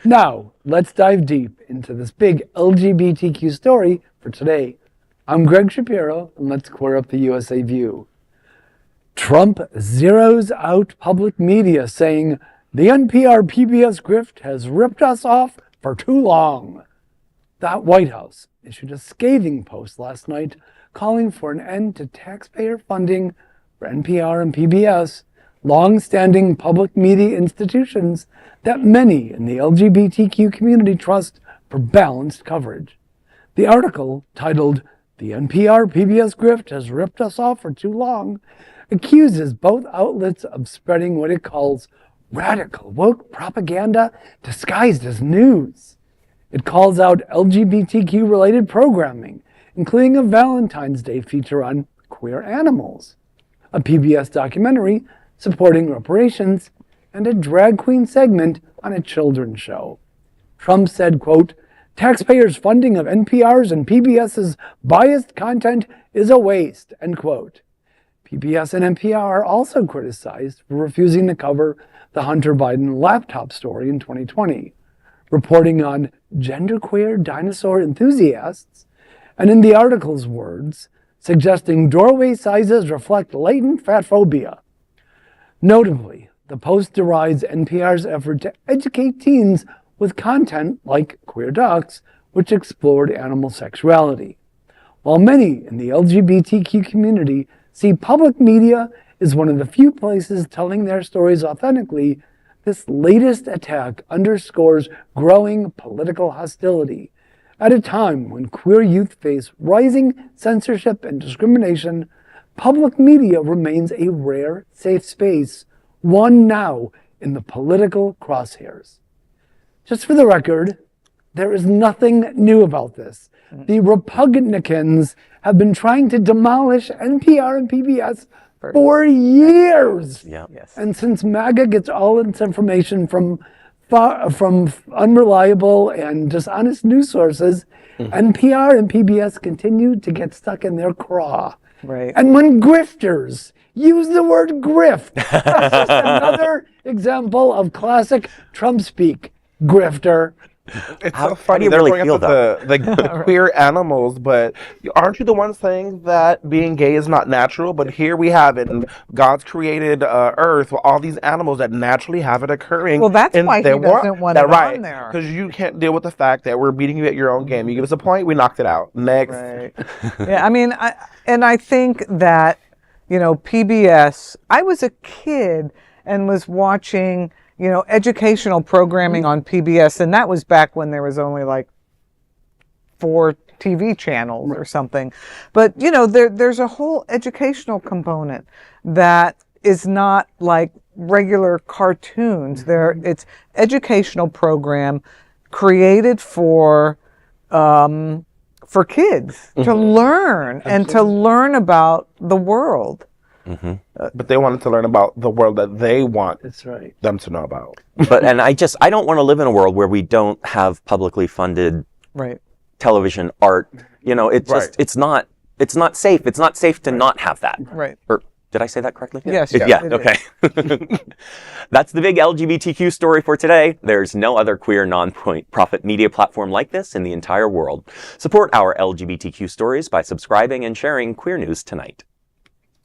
Now, let's dive deep into this big LGBTQ story for today. I'm Greg Shapiro, and let's queer up the USA view. Trump zeroes out public media, saying, "The NPR PBS Grift has ripped us off for too long." The White House issued a scathing post last night calling for an end to taxpayer funding for NPR and PBS, long-standing public media institutions that many in the LGBTQ community trust for balanced coverage. The article, titled "The NPR PBS Grift has ripped us off for too long," accuses both outlets of spreading what it calls radical woke propaganda disguised as news. It calls out LGBTQ-related programming, including a Valentine's Day feature on queer animals, a PBS documentary supporting reparations, and a drag queen segment on a children's show. Trump said, quote, "Taxpayers' funding of NPR's and PBS's biased content is a waste," end quote. PBS and NPR also criticized for refusing to cover the Hunter Biden laptop story in 2020, reporting on genderqueer dinosaur enthusiasts, and in the article's words, suggesting doorway sizes reflect latent fatphobia. Notably, the Post derides NPR's effort to educate teens with content like Queer Ducks, which explored animal sexuality. While many in the LGBTQ community see public media as one of the few places telling their stories authentically, this latest attack underscores growing political hostility. At a time when queer youth face rising censorship and discrimination, public media remains a rare, safe space, one now in the political crosshairs. Just for the record, there is nothing new about this. The Republicans have been trying to demolish NPR and PBS for years. Yeah. Yes. And since MAGA gets all its information from unreliable and dishonest news sources, NPR and PBS continue to get stuck in their craw. Right. And when grifters use the word grift, that's just another example of classic Trump speak. Grifter. It's How so funny do you really they're feel, bringing up the queer animals, but aren't you the one saying that being gay is not natural? But here we have it in God's created earth with all these animals that naturally have it occurring. Well, that's in why he their doesn't want it on there. Because you can't deal with the fact that we're beating you at your own game. You give us a point, we knocked it out. Next. Right. Yeah, I mean, I think that, PBS, I was a kid and was watching, educational programming on PBS, and that was back when there was only like 4 TV channels or something. But, there's a whole educational component that is not like regular cartoons. It's educational program created for kids to learn and to learn about the world. But they wanted to learn about the world that they want them to know about. And I don't want to live in a world where we don't have publicly funded television, art. It's not safe. It's not safe to not have that. Right. Or did I say that correctly? Yes. Yeah. Okay. That's the big LGBTQ story for today. There's no other queer non-profit media platform like this in the entire world. Support our LGBTQ stories by subscribing and sharing Queer News Tonight.